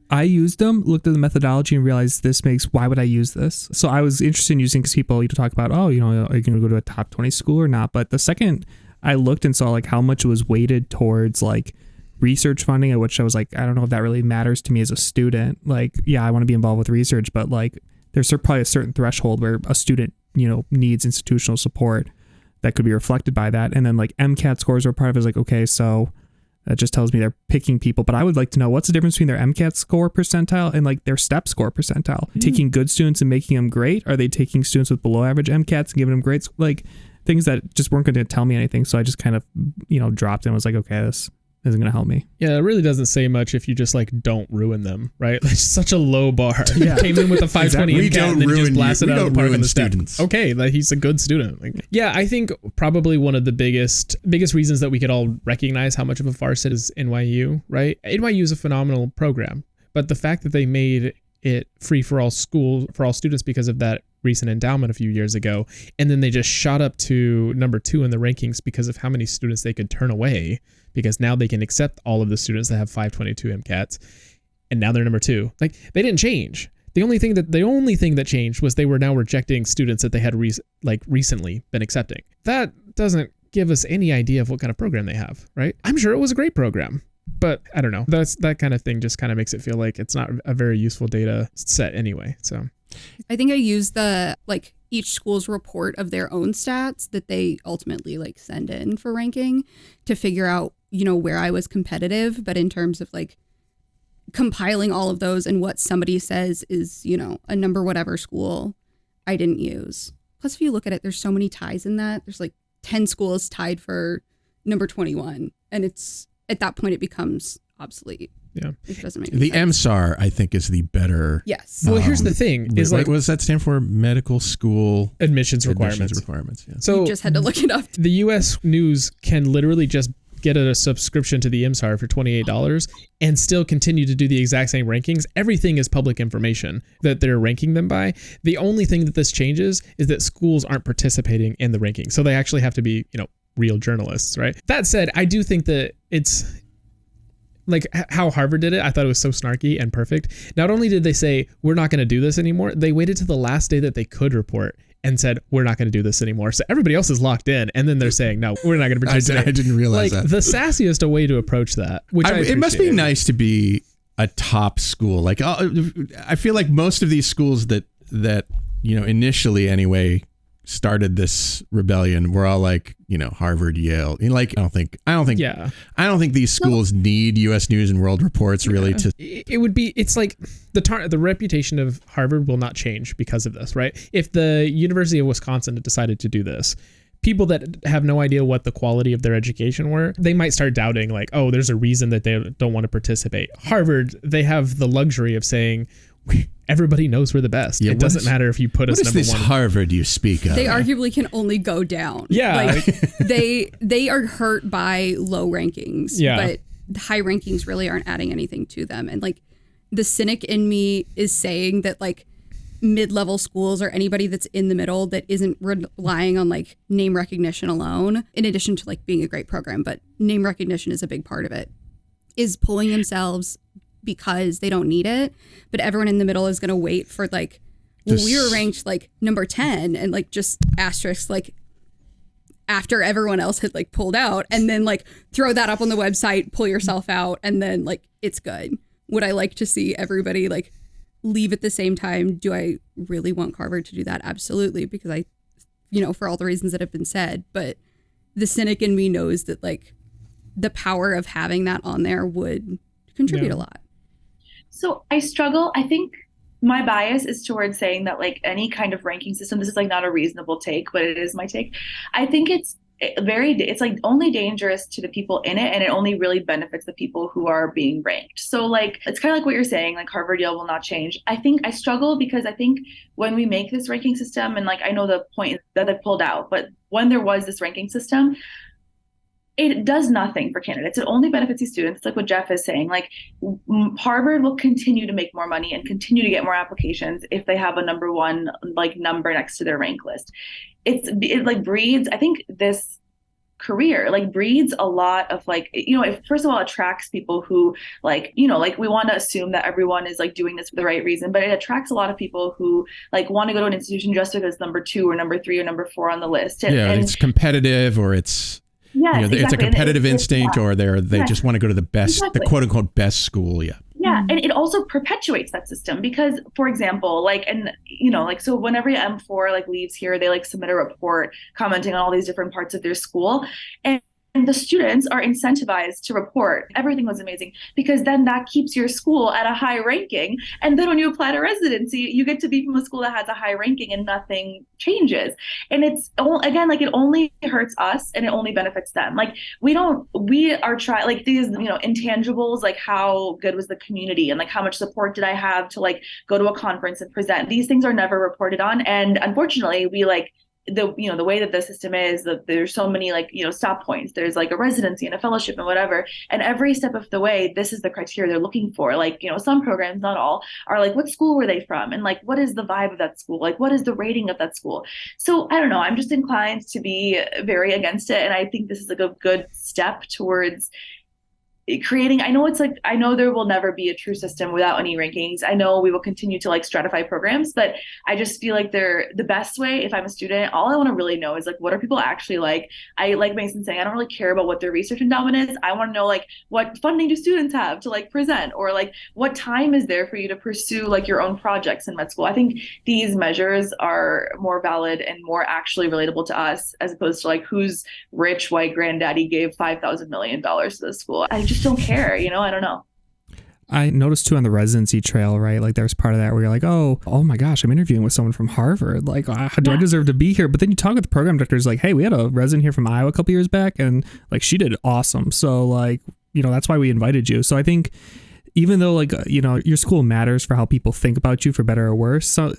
I used them, looked at the methodology, and realized why would I use this? So I was interested in using, because people talk about, are you going to go to a top 20 school or not? But the second I looked and saw how much it was weighted towards research funding, at which I was I don't know if that really matters to me as a student. I want to be involved with research, but there's probably a certain threshold where a student needs institutional support that could be reflected by that. And then MCAT scores were part of it. It's okay, so that just tells me they're picking people. But I would like to know what's the difference between their MCAT score percentile and their STEP score percentile. Taking good students and making them great? Are they taking students with below average MCATs and giving them grades? Things that just weren't going to tell me anything. So I just kind of, dropped it and was okay, this isn't going to help me. Yeah, it really doesn't say much if you just don't ruin them, right? It's such a low bar. Yeah. Came in with a 520 exactly. MCAT and then just blasted out of the park on the students. Step. Okay, he's a good student. Yeah, I think probably one of the biggest reasons that we could all recognize how much of a farce it is NYU, right? NYU is a phenomenal program, but the fact that they made it free for all students because of that recent endowment a few years ago, and then they just shot up to number 2 in the rankings because of how many students they could turn away, because now they can accept all of the students that have 522 MCATs, and now they're number 2. They didn't change. The only thing that changed was they were now rejecting students that they had recently been accepting. That doesn't give us any idea of what kind of program they have, right? I'm sure it was a great program, but I don't know. That kind of thing just kind of makes it feel like it's not a very useful data set anyway. So I think I use the each school's report of their own stats that they ultimately send in for ranking to figure out, where I was competitive. But in terms of compiling all of those and what somebody says is, a number whatever school, I didn't use. Plus, if you look at it, there's so many ties in that. There's 10 schools tied for number 21. And it's at that point it becomes obsolete. Yeah. It doesn't make the sense. MSAR, I think, is the better. Yes. Well, here's the thing: is what does that stand for? Medical school admissions requirements. Yeah. So you just had to look it up. The U.S. News can literally just get a subscription to the MSAR for $28 and still continue to do the exact same rankings. Everything is public information that they're ranking them by. The only thing that this changes is that schools aren't participating in the rankings, so they actually have to be, real journalists, right? That said, I do think that it's how Harvard did it. I thought it was so snarky and perfect. Not only did they say, we're not going to do this anymore, they waited to the last day that they could report and said, we're not going to do this anymore. So everybody else is locked in. And then they're saying, no, we're not going to participate. I didn't realize that. The sassiest way to approach that, which it must be nice to be a top school. I feel like most of these schools that initially anyway, started this rebellion, we're all like, Harvard, Yale. Like, I don't think these schools need U.S. News and World Reports really to. It's like the reputation of Harvard will not change because of this, right? If the University of Wisconsin had decided to do this, people that have no idea what the quality of their education were, they might start doubting like, oh, there's a reason that they don't want to participate. Harvard, they have the luxury of saying, everybody knows we're the best. It doesn't matter if you put us number one. What is this Harvard you speak of? They arguably can only go down. Yeah. Like, they are hurt by low rankings, but high rankings really aren't adding anything to them. And like the cynic in me is saying that like mid-level schools or anybody that's in the middle that isn't relying on like name recognition alone, in addition to like being a great program, but name recognition is a big part of it, is pulling themselves because they don't need it, but everyone in the middle is going to wait for like, well, we were ranked like number 10 and like just asterisk like after everyone else had like pulled out, and then like throw that up on the website, pull yourself out, and then like it's good. Would I like to see everybody like leave at the same time? Do I really want Harvard to do that? Absolutely, because I, for all the reasons that have been said, but the cynic in me knows that like the power of having that on there would contribute a lot. So I struggle. I think my bias is towards saying that like any kind of ranking system, this is like not a reasonable take, but it is my take. I think it's like only dangerous to the people in it, and it only really benefits the people who are being ranked. So like, it's kind of like what you're saying, like Harvard, Yale will not change. I think I struggle because I think when we make this ranking system, and like, I know the point that they pulled out, but when there was this ranking system, it does nothing for candidates. It only benefits these students. Like what Jeff is saying, like Harvard will continue to make more money and continue to get more applications if they have a number one like number next to their rank list. It like breeds, I think this career like breeds a lot of like, it first of all attracts people who like, like we want to assume that everyone is like doing this for the right reason, but it attracts a lot of people who like want to go to an institution just because number 2 or number 3 or number 4 on the list. And it's competitive, or it's exactly. It's a competitive instinct, or they just want to go to the best, the quote unquote best school. Yeah. And it also perpetuates that system because, for example, like, and like, so whenever M4 like leaves here, they like submit a report commenting on all these different parts of their school, and the students are incentivized to report everything was amazing, because then that keeps your school at a high ranking. And then when you apply to residency, you get to be from a school that has a high ranking and nothing changes. And it's again, like it only hurts us and it only benefits them. Like we are trying like these, intangibles, like how good was the community and like how much support did I have to like go to a conference and present. These things are never reported on. And unfortunately we like, the way that the system is, that there's so many like, stop points. There's like a residency and a fellowship and whatever. And every step of the way, this is the criteria they're looking for. Like, some programs, not all, are like, what school were they from? And like, what is the vibe of that school? Like, what is the rating of that school? So I don't know. I'm just inclined to be very against it. And I think this is like a good step towards creating, I know there will never be a true system without any rankings. I know we will continue to like stratify programs, but I just feel like they're the best way. If I'm a student, all I want to really know is like, what are people actually like? I like Mason saying, I don't really care about what their research endowment is. I want to know like, what funding do students have to like present, or like what time is there for you to pursue like your own projects in med school. I think these measures are more valid and more actually relatable to us, as opposed to like whose rich white granddaddy gave $5,000 million to the school. I just don't care, I don't know. I noticed too on the residency trail, right? Like there's part of that where you're like, oh my gosh, I'm interviewing with someone from Harvard. Like, do I deserve to be here? But then you talk with the program directors, like, hey, we had a resident here from Iowa a couple years back, and like she did awesome. So like, that's why we invited you. So I think even though like, your school matters for how people think about you for better or worse. So,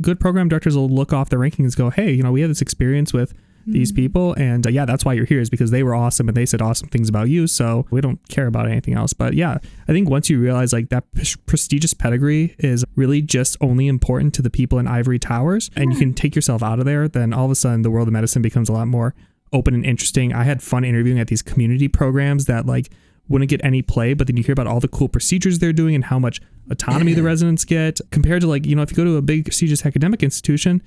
good program directors will look off the rankings and go, hey, we had this experience with these people, and that's why you're here, is because they were awesome and they said awesome things about you, so we don't care about anything else. But yeah, I think once you realize like that prestigious pedigree is really just only important to the people in ivory towers, and you can take yourself out of there, then all of a sudden the world of medicine becomes a lot more open and interesting. I had fun interviewing at these community programs that like wouldn't get any play, but then you hear about all the cool procedures they're doing and how much autonomy the residents get compared to like, if you go to a big prestigious academic institution,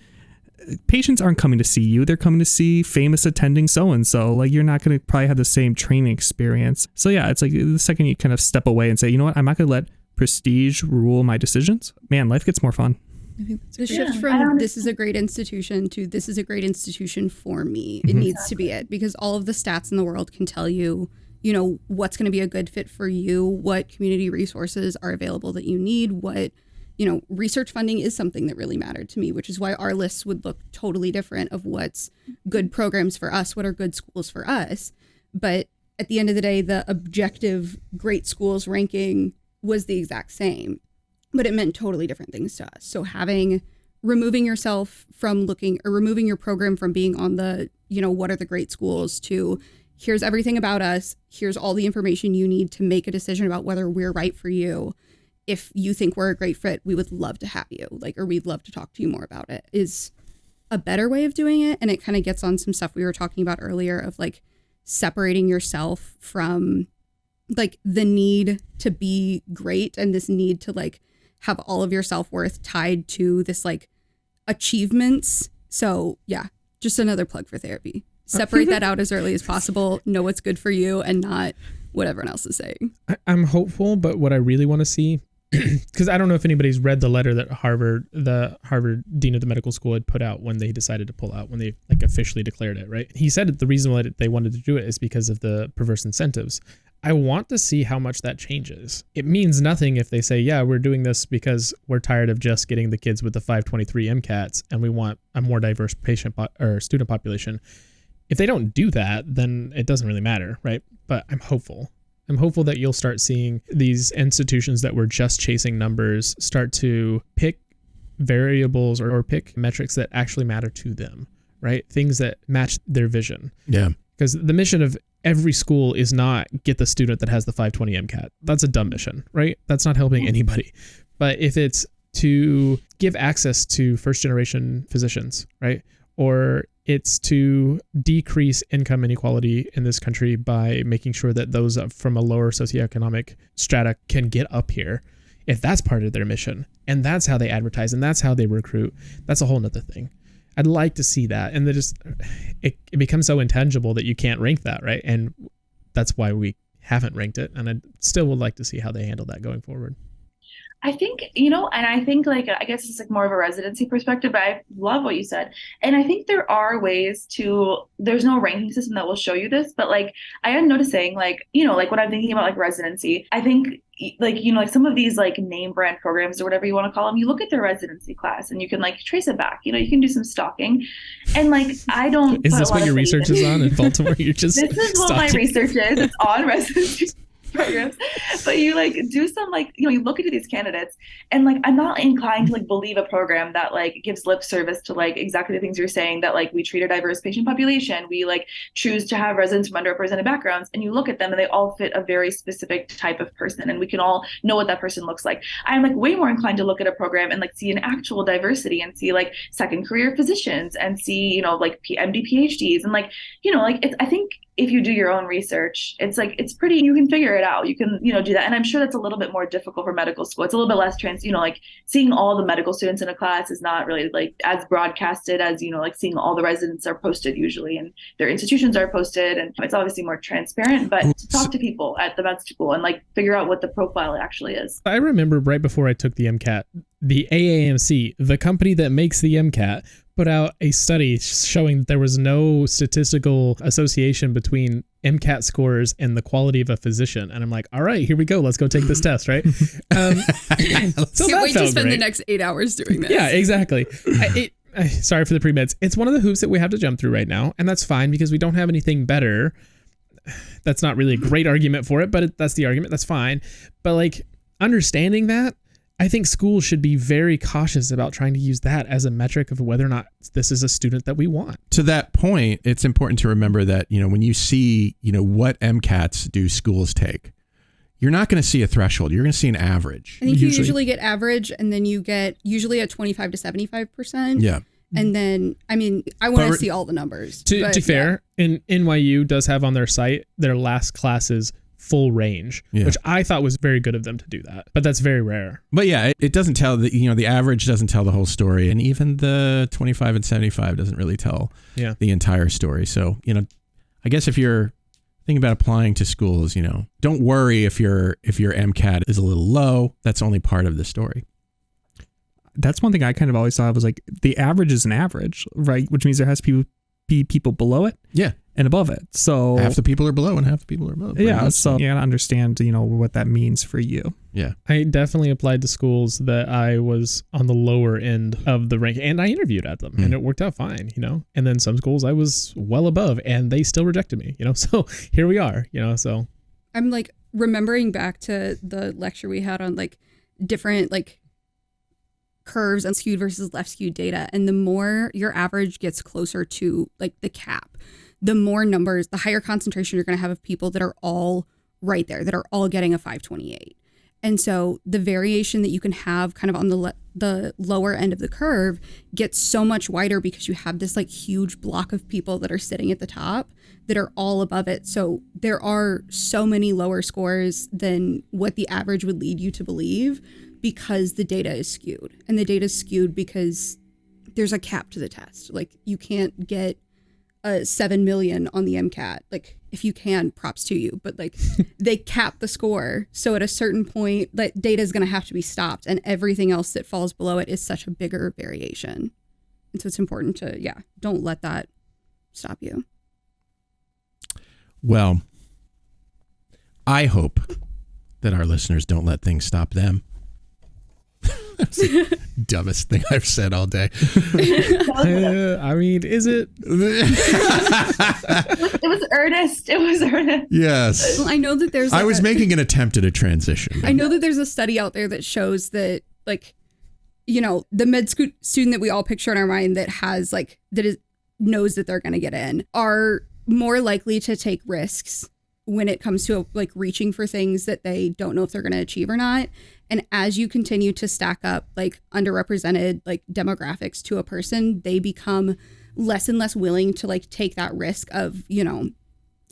patients aren't coming to see you. They're coming to see famous attending so-and-so. Like, you're not going to probably have the same training experience. So yeah, it's like the second you kind of step away and say, I'm not going to let prestige rule my decisions, man, life gets more fun. I think that's The great. shift from this is a great institution to this is a great institution for me. It needs to be it, because all of the stats in the world can tell you, you know, what's going to be a good fit for you, what community resources are available that you need, what, you know, research funding is something that really mattered to me, which is why our lists would look totally different of what's good programs for us, what are good schools for us. But at the end of the day, the objective great schools ranking was the exact same, but it meant totally different things to us. So removing yourself from looking, or removing your program from being on the, you know, what are the great schools, to here's everything about us, here's all the information you need to make a decision about whether we're right for you. If you think we're a great fit, we would love to have you, like, or we'd love to talk to you more about it, is a better way of doing it. And it kind of gets on some stuff we were talking about earlier of like separating yourself from like the need to be great and this need to like have all of your self-worth tied to this like achievements. So yeah, just another plug for therapy. Separate that out as early as possible. Know what's good for you and not what everyone else is saying. I'm hopeful, but what I really want to see, because I don't know if anybody's read the letter that the Harvard Dean of the Medical School had put out when they decided to pull out, when they like officially declared it, right? He said the reason why they wanted to do it is because of the perverse incentives. I want to see how much that changes. It means nothing if they say, yeah, we're doing this because we're tired of just getting the kids with the 523 MCATs and we want a more diverse patient or student population. If they don't do that, then it doesn't really matter, right? But I'm hopeful. I'm hopeful that you'll start seeing these institutions that were just chasing numbers start to pick variables or pick metrics that actually matter to them, right? Things that match their vision. Yeah. Because the mission of every school is not get the student that has the 520 MCAT. That's a dumb mission, right? That's not helping anybody. But if it's to give access to first generation physicians, right? Or it's to decrease income inequality in this country by making sure that those from a lower socioeconomic strata can get up here. If that's part of their mission and that's how they advertise and that's how they recruit, that's a whole nother thing. I'd like to see that. And it becomes so intangible that you can't rank that, right? And that's why we haven't ranked it. And I still would like to see how they handle that going forward. I think, and I think like, I guess it's like more of a residency perspective, but I love what you said. And I think there are ways there's no ranking system that will show you this, but like, I am noticing like, like when I'm thinking about like residency, I think like, like some of these like name brand programs or whatever you want to call them, you look at their residency class and you can like trace it back, you can do some stalking. And like, I don't. Is this what your research is on in Baltimore? You're just This is what my research is. It's on residency programs, but you like do some like, you look into these candidates and like, I'm not inclined to like believe a program that like gives lip service to like exactly the things you're saying, that like we treat a diverse patient population, we like choose to have residents from underrepresented backgrounds, and you look at them and they all fit a very specific type of person and we can all know what that person looks like. I'm like way more inclined to look at a program and like see an actual diversity and see like second career physicians and see, like MD PhDs and like, like it's, I think if you do your own research, it's like, it's pretty, you can figure it out. You can, do that. And I'm sure that's a little bit more difficult for medical school. It's a little bit less like seeing all the medical students in a class is not really like as broadcasted as, like seeing all the residents are posted usually and their institutions are posted. And it's obviously more transparent, but to talk to people at the med school and like figure out what the profile actually is. I remember right before I took the MCAT, the AAMC, the company that makes the MCAT, put out a study showing that there was no statistical association between MCAT scores and the quality of a physician. And I'm like, all right, here we go. Let's go take this test, right? So can't wait to spend the next 8 hours doing this. Yeah, exactly. Sorry for the pre-meds. It's one of the hoops that we have to jump through right now. And that's fine because we don't have anything better. That's not really a great argument for it, but that's the argument. That's fine. But like understanding that, I think schools should be very cautious about trying to use that as a metric of whether or not this is a student that we want. To that point, it's important to remember that, when you see, what MCATs do schools take, you're not going to see a threshold. You're going to see an average. I think you usually get average, and then you get usually a 25 to 75%. Yeah. And then, I want to see all the numbers. To be fair, NYU does have on their site their last classes full range, which I thought was very good of them to do that, but that's very rare. But yeah, it doesn't tell the average doesn't tell the whole story, and even the 25 and 75 doesn't really tell the entire story. So I guess if you're thinking about applying to schools, don't worry if your MCAT is a little low. That's only part of the story. That's one thing I kind of always thought was like the average is an average, right? Which means there has to be people below it. Yeah. And above it. So half the people are below and half the people are above. Yeah. So you gotta understand, what that means for you. Yeah. I definitely applied to schools that I was on the lower end of the rank, and I interviewed at them and it worked out fine, and then some schools I was well above and they still rejected me, so here we are, so. I'm like remembering back to the lecture we had on like different like curves and skewed versus left skewed data. And the more your average gets closer to like the cap, the more numbers, the higher concentration you're going to have of people that are all right there, that are all getting a 528. And so the variation that you can have kind of on the lower end of the curve gets so much wider because you have this like huge block of people that are sitting at the top that are all above it. So there are so many lower scores than what the average would lead you to believe because the data is skewed. And the data is skewed because there's a cap to the test. Like you can't get a 7 million on the MCAT. Like if you can, props to you, but like they cap the score. So at a certain point, that data is going to have to be stopped, and everything else that falls below it is such a bigger variation. And so it's important to, don't let that stop you. Well, I hope that our listeners don't let things stop them. That's the dumbest thing I've said all day. I mean, is it? It was earnest. Yes. Well, I know that there's. I was making an attempt at a transition. I know that there's a study out there that shows that, like, the med student that we all picture in our mind that has knows that they're going to get in are more likely to take risks when it comes to like reaching for things that they don't know if they're going to achieve or not. And as you continue to stack up like underrepresented like demographics to a person, they become less and less willing to like take that risk of,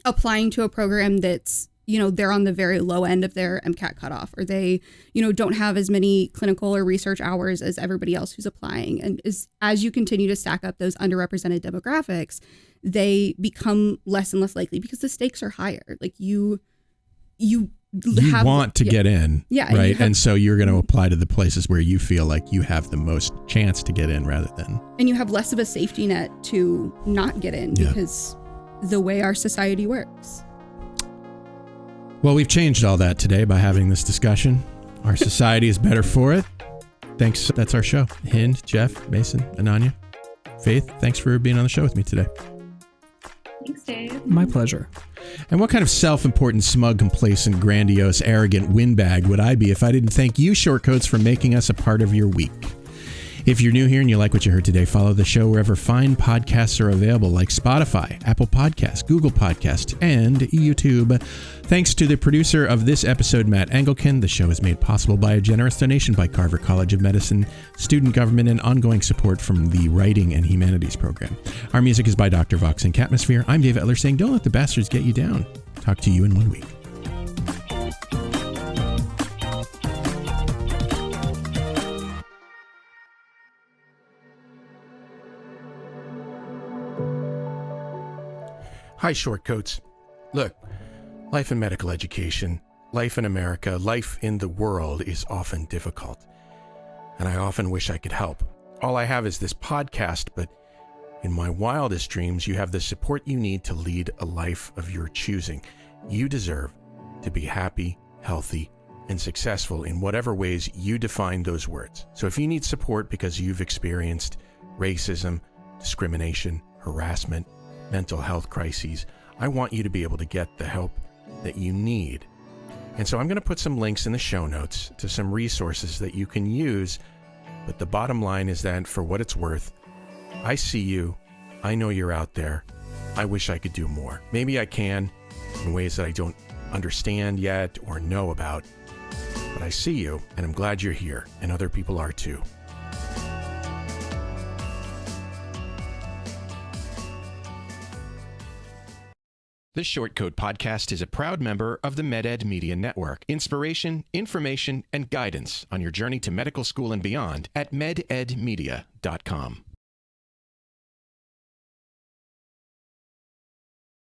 applying to a program that's, they're on the very low end of their MCAT cutoff, or they, don't have as many clinical or research hours as everybody else who's applying. And as you continue to stack up those underrepresented demographics, they become less and less likely because the stakes are higher. Like you want to get in, right? And so you're going to apply to the places where you feel like you have the most chance to get in rather than. And you have less of a safety net to not get in because the way our society works. Well, we've changed all that today by having this discussion. Our society is better for it. Thanks. That's our show. Hind, Jeff, Mason, Ananya, Faith, thanks for being on the show with me today. Thanks, Dave. My pleasure. And what kind of self-important, smug, complacent, grandiose, arrogant windbag would I be if I didn't thank you, Shortcoats, for making us a part of your week? If you're new here and you like what you heard today, follow the show wherever fine podcasts are available, like Spotify, Apple Podcasts, Google Podcasts, and YouTube. Thanks to the producer of this episode, Matt Engelken. The show is made possible by a generous donation by Carver College of Medicine, student government, and ongoing support from the Writing and Humanities program. Our music is by Dr. Vox and Catmosphere. I'm Dave Etler saying, don't let the bastards get you down. Talk to you in 1 week. Hi, Shortcoats. Look, life in medical education, life in America, life in the world is often difficult. And I often wish I could help. All I have is this podcast, but in my wildest dreams, you have the support you need to lead a life of your choosing. You deserve to be happy, healthy, and successful in whatever ways you define those words. So if you need support because you've experienced racism, discrimination, harassment, mental health crises, I want you to be able to get the help that you need. And so I'm going to put some links in the show notes to some resources that you can use. But the bottom line is that for what it's worth, I see you. I know you're out there. I wish I could do more. Maybe I can in ways that I don't understand yet or know about. But I see you, and I'm glad you're here, and other people are too. This Shortcoat podcast is a proud member of the MedEd Media Network. Inspiration, information, and guidance on your journey to medical school and beyond at mededmedia.com.